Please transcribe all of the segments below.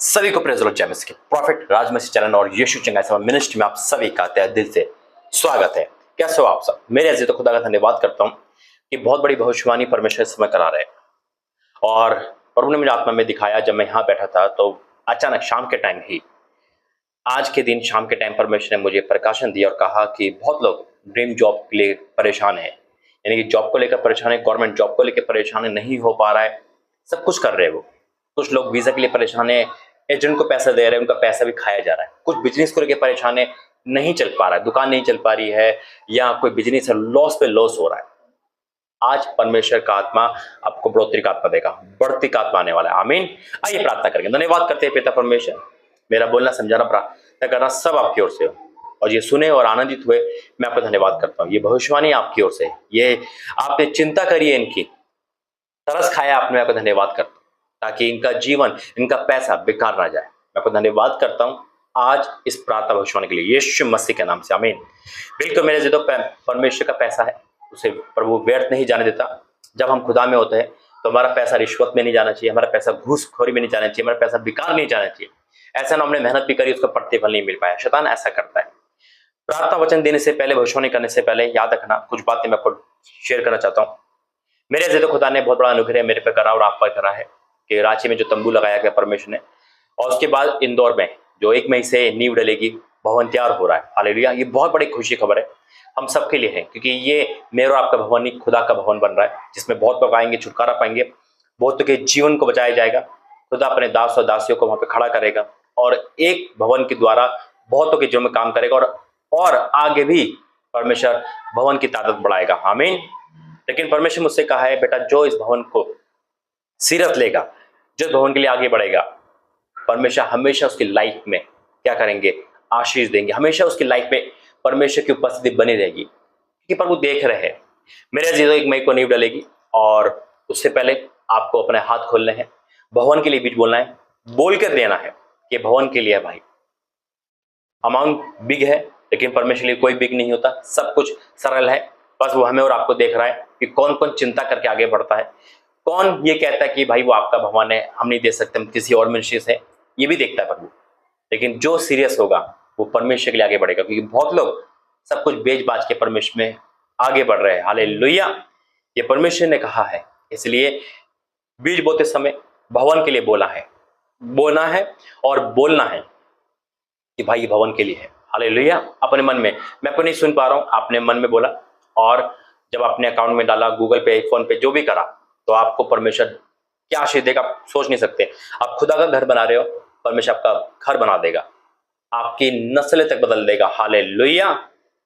सभी को praise James के प्रॉफिट राजमसी चैनल और यीशु चंगाई मिनिस्ट्री में आप सभी का तहे दिल से स्वागत है। कैसे हो आप सब? मेरे अजीज खुदा का धन्यवाद करता हूँ कि बहुत बड़ी भविष्यवाणी परमेश्वर इस समय करा रहे हैं। और प्रभु ने मुझे आत्मा में दिखाया, जब मैं यहाँ बैठा था तो अचानक शाम के टाइम ही, आज के दिन शाम के टाइम परमेश्वर ने मुझे प्रकाशन दिया और कहा कि बहुत लोग ड्रीम जॉब के लिए परेशान है, यानी कि जॉब को लेकर परेशान है, गवर्नमेंट जॉब को लेकर परेशान है, नहीं हो पा रहा है, सब कुछ कर रहे हैं वो। कुछ लोग वीजा के लिए परेशान है, एजेंट को पैसा दे रहे हैं, उनका पैसा भी खाया जा रहा है। कुछ बिजनेस को लेकर परेशान है, नहीं चल पा रहा है, दुकान नहीं चल पा रही है, या कोई बिजनेस है, लॉस पे लॉस हो रहा है। आज परमेश्वर का आत्मा आपको बढ़ोतरी का आत्मा देगा, बढ़ती का आत्मा आने वाला है। आमीन। आइए प्रार्थना करेंगे। धन्यवाद करते हैं पिता परमेश्वर, मेरा बोलना समझाना प्रार्थना करना सब आपकी ओर से हो, और ये सुने और आनंदित हुए मैं आपका धन्यवाद करता हूँ। ये भविष्यवाणी आपकी ओर से, ये आपने चिंता करी है, इनकी तरस खाया आपने, आपका धन्यवाद करता हूँ, ताकि इनका जीवन, इनका पैसा बेकार ना जाए। मैं आपको धन्यवाद करता हूँ आज इस प्रार्थना भविष्यवाणी के लिए, यीशु मसीह के नाम से आमीन। बिल्कुल मेरे जो परमेश्वर का पैसा है उसे प्रभु व्यर्थ नहीं जाने देता। जब हम खुदा में होते हैं तो हमारा पैसा रिश्वत में नहीं जाना चाहिए, हमारा पैसा घूसखोरी में नहीं जाना चाहिए, हमारा पैसा बेकार नहीं जाना चाहिए। ऐसा ना हमने मेहनत भी करी, उसका प्रतिफल नहीं मिल पाया। शैतान ऐसा करता है। प्रार्थना वचन देने से पहले, भविष्यवाणी करने से पहले याद रखना, कुछ बातें मैं आपको शेयर करना चाहता हूँ। मेरे जिद खुदा ने बहुत बड़ा अनुग्रह मेरे पे करा और आप पर करा है कि रांची में जो तंबू लगाया गया परमेश्वर ने, और उसके बाद इंदौर में जो 1 मई से नींव डलेगी, भवन तैयार हो रहा है। हालेलुया। ये बहुत बड़ी खुशी खबर है हम सबके लिए है, क्योंकि ये मेरा आपका भवन नहीं, खुदा का भवन बन रहा है, जिसमें बहुत लोग आएंगे, छुटकारा पाएंगे, बहुतों के जीवन को बचाया जाएगा। खुदा अपने दास और दासियों को वहां पे खड़ा करेगा और एक भवन के द्वारा बहुतों के जीवन में काम करेगा, और आगे भी परमेश्वर भवन की तादाद बढ़ाएगा। आमीन। लेकिन परमेश्वर मुझसे कहा है, बेटा जो इस भवन को सीरत लेगा, जिस भवन के लिए आगे बढ़ेगा, परमेश्वर हमेशा उसकी लाइफ में क्या करेंगे? आशीष देंगे। हमेशा उसकी लाइफ में परमेश्वर की उपस्थिति बनी रहेगी, क्योंकि प्रभु देख रहे हैं। मेरे अजीजों, 1 मई को नींव डलेगी, और उससे पहले आपको अपने हाथ खोलने हैं, भवन के लिए बीज बोलना है, बोल कर देना है कि भवन के लिए है भाई। अमाउंट बिग है, लेकिन परमेश्वर के लिए कोई बिग नहीं होता, सब कुछ सरल है। बस वो हमें और आपको देख रहा है कि कौन कौन चिंता करके आगे बढ़ता है, कौन ये कहता है कि भाई वो आपका भगवान है, हम नहीं दे सकते, हम किसी और मिनिस्ट्री से, ये भी देखता है प्रभु। लेकिन जो सीरियस होगा वो परमेश्वर के लिए आगे बढ़ेगा, क्योंकि बहुत लोग सब कुछ बेच बाच के परमेश्वर में आगे बढ़ रहे हैं। हालेलुया। ये परमेश्वर ने कहा है, इसलिए बीज बोते समय भवन के लिए बोला है, बोना है और बोलना है कि भाई ये भवन के लिए है। हालेलुया। अपने मन में, मैं आपको नहीं सुन पा रहा हूं, आपने मन में बोला, और जब आपने अकाउंट में डाला, गूगल पे, फोन पे, जो भी करा, तो आपको परमेश्वर क्या आशीष देगा आप सोच नहीं सकते। आप खुदा का घर बना रहे हो, परमेश्वर आपका घर बना देगा, आपकी नस्लें तक बदल देगा। हालेलुया।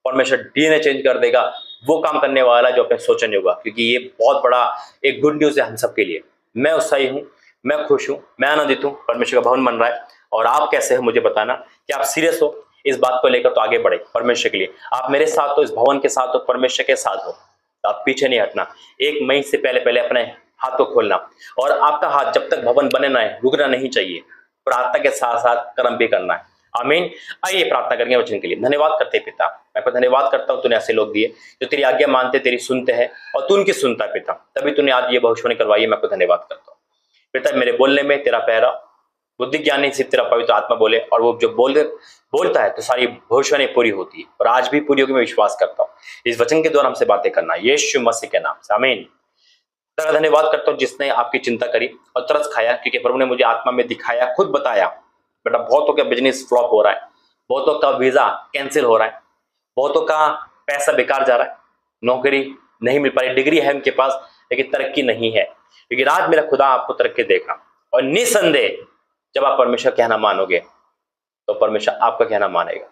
परमेश्वर डीएनए चेंज कर देगा, वो काम करने वाला जो आपने सोचा नहीं होगा, क्योंकि ये बहुत बड़ा एक गुड न्यूज है हम सबके लिए। मैं उत्साही हूँ, मैं खुश हूँ, मैं आनंदित हूँ। परमेश्वर का भवन बन रहा है, और आप कैसे हो मुझे बताना कि आप सीरियस हो इस बात को लेकर, तो आगे बढ़े परमेश्वर के लिए। आप मेरे साथ हो, इस भवन के साथ हो, परमेश्वर के साथ हो, तो आप पीछे नहीं हटना। 1 मई से पहले पहले अपने हाथ को खोलना, और आपका हाथ जब तक भवन बने ना है, रुकना नहीं चाहिए। प्रार्थना के साथ साथ कर्म भी करना है। आमीन। आइए प्रार्थना करेंगे वचन के लिए। धन्यवाद करते हैं पिता, मैं आपको धन्यवाद करता हूँ, तूने ऐसे लोग दिए जो तेरी आज्ञा मानते, तेरी सुनते हैं, और तू उनकी सुनता है पिता, तभी तूने आज ये भविष्यवाणी करवाई है। मैं आपको धन्यवाद करता हूँ पिता, मेरे बोलने में तेरा पहरा, बुद्धि ज्ञान नहीं, सिर्फ तेरा पवित्र आत्मा बोले, और वो जो बोलता है तो सारी भविष्यवाणी पूरी होती है, और आज भी पूरी होगी, मैं विश्वास करता हूँ। इस वचन के द्वारा हमसे बातें करना, यीशु मसीह के नाम से आमीन। तेरा धन्यवाद करता हूँ जिसने आपकी चिंता करी और तरस खाया, क्योंकि प्रभु ने मुझे आत्मा में दिखाया, खुद बताया, बेटा बहुतों का बिजनेस फ्लॉप हो रहा है, बहुतों का वीजा कैंसिल हो रहा है, बहुतों का पैसा बेकार जा रहा है, नौकरी नहीं मिल पा रही, डिग्री है उनके पास लेकिन तरक्की नहीं है। क्योंकि आज मेरा खुदा आपको तरक्की देगा, और निसंदेह जब आप परमेश्वर कहना मानोगे तो परमेश्वर आपका कहना मानेगा।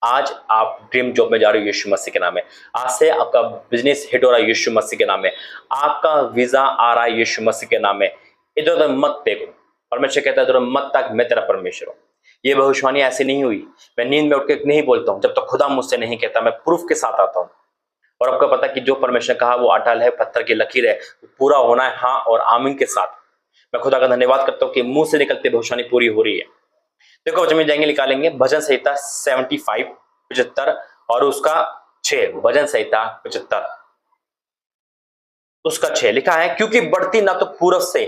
आज आप ड्रीम जॉब में जा रहे हो, यीशु मसीह के नाम में। आज से आपका बिजनेस हिट हो रहा है, यीशु मसीह के नाम में। आपका वीजा आ रहा है, यीशु मसीह के नाम में। इधर उधर मत देखो, परमेश्वर कहता है इधर मत ताक, मैं तेरा परमेश्वर हूँ। ये भविष्यवाणी ऐसी नहीं हुई, मैं नींद में उठ के नहीं बोलता हूँ, जब तक खुदा मुझसे नहीं कहता, मैं प्रूफ के साथ आता हूँ। और आपको पता कि जो परमेश्वर कहा वो अटल है, पत्थर की लकीर है, पूरा होना है, हाँ और आमीन के साथ। मैं खुदा का धन्यवाद करता हूँ कि मुंह से निकलते भविष्यवाणी पूरी हो रही है। देखो वचन में जाएंगे, निकालेंगे भजन संहिता 75 75 और उसका 6। भजन संहिता 75 उसका 6 लिखा है, क्योंकि बढ़ती ना तो पूरब से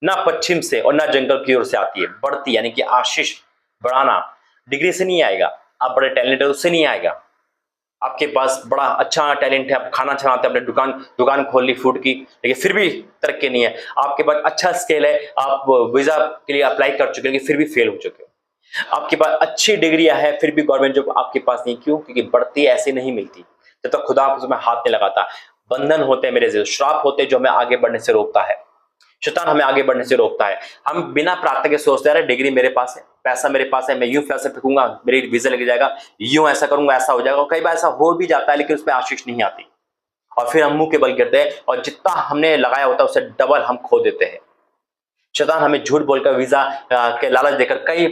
ना पश्चिम से और ना जंगल की ओर से आती है। बढ़ती यानी कि आशीष बढ़ाना डिग्री से नहीं आएगा, आप बड़े टैलेंट है उससे नहीं आएगा। आपके पास बड़ा अच्छा टैलेंट है, आप खाना चलाते हैं, अपने दुकान दुकान खोल ली फूड की, लेकिन फिर भी तरक्की नहीं है। आपके पास अच्छा स्किल है, आप वीजा के लिए अप्लाई कर चुके हैं लेकिन फिर भी फेल हो चुके हो। आपके पास अच्छी डिग्रियां हैं फिर भी गवर्नमेंट जॉब आपके पास नहीं, क्यों? क्योंकि बढ़ती ऐसे नहीं मिलती जब तक खुदा उसमें हाथ नहीं लगाता। बंधन होते हैं मेरे से, श्राप होते हैं जो हमें आगे बढ़ने से रोकता है। शैतान हमें आगे बढ़ने से रोकता है। हम बिना प्रार्थना के सोचते रहे डिग्री मेरे पास है, पैसा मेरे पास है, मैं यूं पैसे फेंकूंगा मेरी वीजा लग जाएगा, यूं ऐसा करूंगा ऐसा हो जाएगा। और कई बार ऐसा हो भी जाता है लेकिन उसमें आशीष नहीं आती और फिर हम मुंह के बल गिरते हैं और जितना हमने लगाया होता है उससे डबल हम खो देते हैं। शैतान हमें झूठ बोलकर वीजा के लालच देकर कई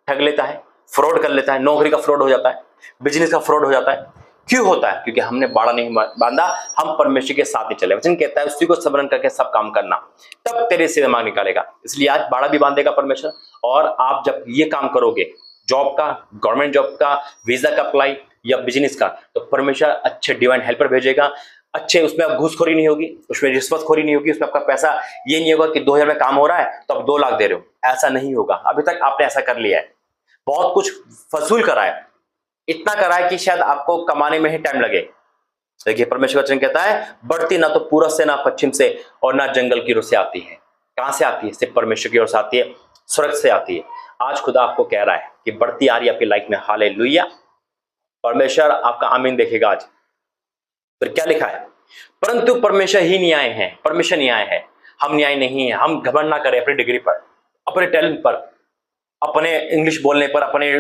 ठग लेता है, फ्रॉड कर लेता है, नौकरी का फ्रॉड हो जाता है, बिजनेस का फ्रॉड हो जाता है। क्यों होता है? क्योंकि हमने बाड़ा नहीं बांधा, हम परमेश्वर के साथ नहीं चले। वचन कहता है उसी को स्मरण करके सब काम करना, तब तेरे से दिमाग निकालेगा। इसलिए आज बाड़ा भी बांधेगा परमेश्वर। और आप जब ये काम करोगे, जॉब का, गवर्नमेंट जॉब का, वीजा का अप्लाई या बिजनेस का, तो परमेश्वर अच्छे डिवाइन हेल्पर भेजेगा। अच्छे, उसमें अब घूसखोरी नहीं होगी, उसमें रिश्वतखोरी नहीं होगी, उसमें आपका पैसा ये नहीं होगा कि 2000 में काम हो रहा है तो आप 2 लाख दे रहे हो, ऐसा नहीं होगा। अभी तक आपने ऐसा कर लिया है, बहुत कुछ फजूल करा है, इतना करा है कि शायद आपको कमाने में ही टाइम लगे। देखिए परमेश्वर वचन कहता है बढ़ती ना तो पूरब से, ना पश्चिम से और ना जंगल की ओर से आती है। कहां से आती है? सिर्फ परमेश्वर की ओर से आती है, स्वर्ग से आती है। आज खुदा आपको कह रहा है कि बढ़ती आ रही है आपकी लाइफ में। हालेलुया। परमेश्वर आपका आमीन देखेगा आज। फिर क्या लिखा है? परंतु परमेश्वर ही न्याय है, परमेश्वर न्याय है, हम न्याय नहीं है। हम घमंड ना करें अपनी डिग्री पर, अपने टैलेंट पर, अपने इंग्लिश बोलने पर, अपने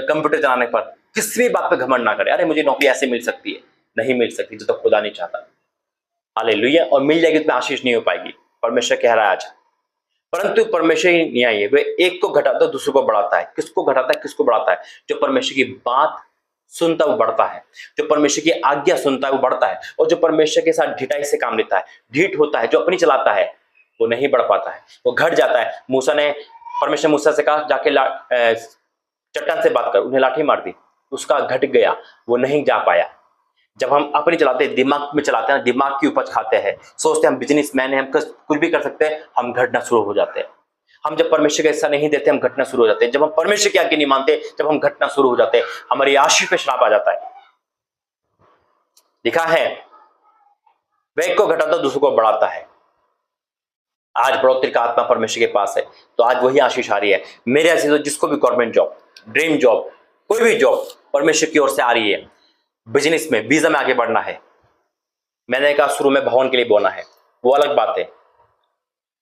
कंप्यूटर चलाने पर, किसी भी बात पे घमंड ना करें। अरे मुझे नौकरी ऐसे मिल सकती है, नहीं मिल सकती जो तो खुदा नहीं चाहता। हालेलुया। और मिल जाएगी तो आशीष नहीं हो पाएगी। परमेश्वर कह रहा है आज, परंतु परमेश्वर ही न्यायी है, वे एक को घटाता है दूसरे को बढ़ाता है। किसको घटाता है, किसको बढ़ाता है? जो परमेश्वर की बात सुनता है वो बढ़ता है, जो परमेश्वर की आज्ञा सुनता है वो बढ़ता है, और जो परमेश्वर के साथ ढिठाई से काम लेता है, ढीठ होता है, जो अपनी चलाता है, वो नहीं बढ़ पाता है, वो घट जाता है। मूसा ने, परमेश्वर मूसा से कहा जाके चट्टान से बात कर, उन्हें लाठी मार दी, उसका घट गया, वो नहीं जा पाया। जब हम अपनी चलाते हैं, दिमाग में चलाते हैं, दिमाग की उपज खाते हैं, सोचते हैं हम बिजनेसमैन हैं, हम कुछ भी कर सकते हैं, हम घटना शुरू हो जाते हैं। हम जब परमेश्वर का हिस्सा नहीं देते हम घटना शुरू हो जाते हैं। जब हम परमेश्वर की आज्ञा नहीं मानते, जब हम घटना शुरू हो जाते हैं, हमारी आशीष पे श्राप आ जाता है। लिखा है वह एक को घटाता दूसरे को बढ़ाता है। आज बढ़ोतरी का आत्मा परमेश्वर के पास है तो आज वही आशीष आ रही है। मेरे ऐसे तो जिसको भी गवर्नमेंट जॉब, ड्रीम जॉब, कोई भी जॉब परमेश्वर की ओर से आ रही है, बिजनेस में, वीजा में आगे बढ़ना है, मैंने कहा शुरू में भवन के लिए बोना है, वो अलग बात है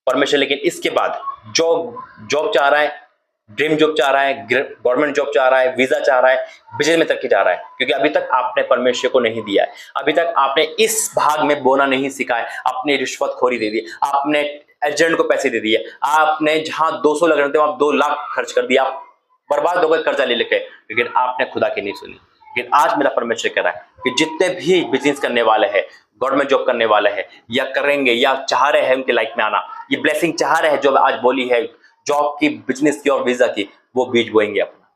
परमेश्वर। लेकिन इसके बाद जॉब चाह रहा है, ड्रीम जॉब चाह रहा है, गवर्नमेंट जॉब चाह रहा है, वीजा चाह रहा है, बिजनेस में तरक्की चाह रहा है, क्योंकि अभी तक आपने परमेश्वर को नहीं दिया है, अभी तक आपने इस भाग में बोना नहीं सीखा है, आपने रिश्वतखोरी दे दी, आपने एजेंट को पैसे दे दिए, आपने जहां 200 लग रहे थे वहां 2 लाख खर्च कर दिया, बर्बाद हो गए कर्जा ले लेके, लेकिन आपने खुदा की नहीं सुनी। लेकिन आज मेरा परमेश्वर कह रहा है कि जितने भी बिजनेस करने वाले हैं, गवर्नमेंट जॉब करने वाले हैं, या करेंगे या चाह रहे हैं उनके लाइफ में आना, ये ब्लेसिंग चाह रहे हैं जो आज बोली है जॉब की, बिजनेस की और वीजा की, वो बीज बोएंगे अपना,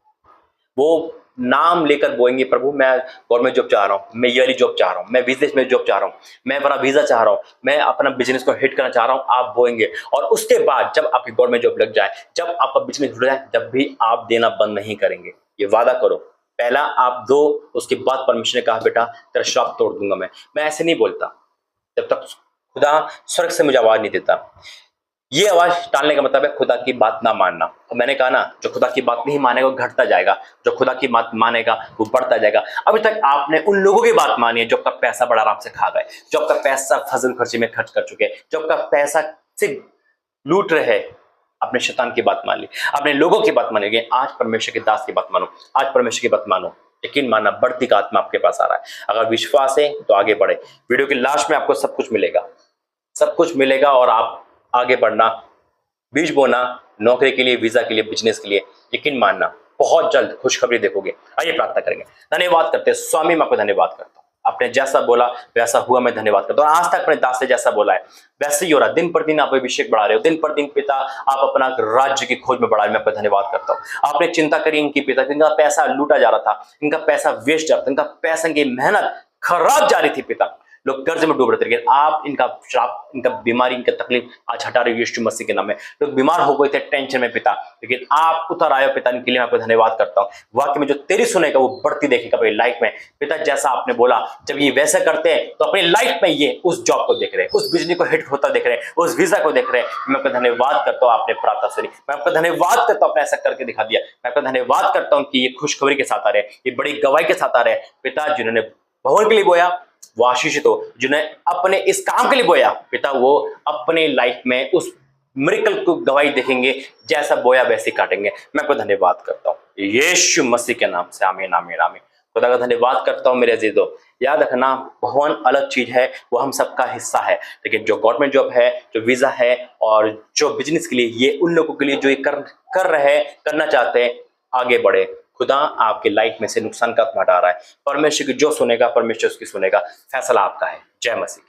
वो नाम लेकर बोएंगे, प्रभु मैं गवर्नमेंट जॉब चाह रहा हूँ, मैं ईयरली जॉब चाह रहा हूँ, मैं बिजनेस में जॉब चाह रहा हूँ, मैं बड़ा वीजा चाह रहा हूँ, मैं अपना बिजनेस को हिट करना चाह रहा हूँ, आप बोएंगे। और उसके बाद जब आपकी गवर्नमेंट जॉब लग जाए, जब आपका बिजनेस जुड़ जाए, जब भी आप देना बंद नहीं करेंगे, ये वादा करो। पहला आप दो, उसके बाद परमेश्वर ने कहा बेटा तेरा श्राप तोड़ दूंगा। मैं ऐसे नहीं बोलता जब तक खुदा स्वर्ग से मुझे आवाज नहीं देता। ये आवाज टालने का मतलब है खुदा की बात ना मानना। और मैंने कहा ना, जो खुदा की बात नहीं मानेगा वो घटता जाएगा, जो खुदा की बात मानेगा वो बढ़ता जाएगा। अभी तक आपने उन लोगों की बात मानी है जो आपका पैसा बड़ा आराम से खा गए, जो आपका पैसा फजल खर्ची में खर्च कर चुके, जो आपका पैसा से लूट रहे। आपने शैतान की बात मान ली, आपने लोगों की बात मानी। आज परमेश्वर के दास की बात मानो, आज परमेश्वर की बात मानो, यकीन मानना बढ़ती का आत्मा आपके पास आ रहा है। अगर विश्वास है तो आगे बढ़े। वीडियो के लास्ट में आपको सब कुछ मिलेगा, सब कुछ मिलेगा, और आप आगे बढ़ना, बीज बोना, नौकरी के लिए, वीजा के लिए, बिजनेस के लिए, यकीन मानना बहुत जल्द खुशखबरी देखोगे। आइए प्रार्थना करेंगे। धन्यवाद करते हैं स्वामी, मैं आपको धन्यवाद करता हूँ, आपने जैसा बोला वैसा हुआ, मैं धन्यवाद करता हूँ। आज तक अपने दास से जैसा बोला है वैसे ही हो रहा है। दिन पर दिन आप अभिषेक बढ़ा रहे हो, दिन पर दिन पिता आप अपना राज्य की खोज में बढ़ा रहे, मैं आपका धन्यवाद करता हूँ। आपने चिंता करी इनकी पिता, इनका पैसा लूटा जा रहा था, इनका पैसा वेस्ट जा रहा था, इनका पैसा की मेहनत खराब जा रही थी पिता, लोग कर्ज में डूब रहे थे, लेकिन आप इनका श्राप, इनका बीमारी, इनका तकलीफ आज हटा रहे हो यीशु मसीह के नाम में। लोग बीमार हो गए थे टेंशन में पिता, लेकिन आप उतर आए हो पिता, इनके लिए मैं आपको धन्यवाद करता हूँ। वाकई में जो तेरी सुनेगा वो बढ़ती देखेगा अपनी लाइफ में पिता। जैसा आपने बोला जब ये वैसा करते हैं तो अपनी लाइफ में ये उस जॉब को देख रहे हैं, उस बिजली को हिट होता देख रहे हैं, उस वीजा को देख रहे हैं। मैं आपका धन्यवाद करता हूँ, आपने प्रार्थना सुनी। मैं आपका धन्यवाद करता हूँ, आपने ऐसा करके दिखा दिया। मैं आपका धन्यवाद करता हूँ कि ये खुशखबरी के साथ आ रहे हैं, ये बड़ी गवाही के साथ आ रहे हैं पिता। जिन्होंने भवन के लिए बोया वो आशीषित हो, जिन्हें अपने इस काम के लिए बोया पिता वो अपने लाइफ में उस मिरेकल को गवाही देखेंगे, जैसा बोया वैसे काटेंगे। मैं आपको धन्यवाद करता हूँ यीशु मसीह के नाम से, आमीन आमीन आमीन। खुदा का धन्यवाद करता हूँ मेरे अजीजों। याद रखना भवन अलग चीज है, वो हम सबका हिस्सा है, लेकिन जो गवर्नमेंट जॉब है, जो वीजा है और जो बिजनेस के लिए, ये उन लोगों के लिए जो ये कर रहे हैं, करना चाहते हैं, आगे बढ़े। खुदा आपके लाइफ में से नुकसान का हटा रहा है। परमेश्वर की जो सुनेगा परमेश्वर उसकी सुनेगा। फैसला आपका है। जय मसीह।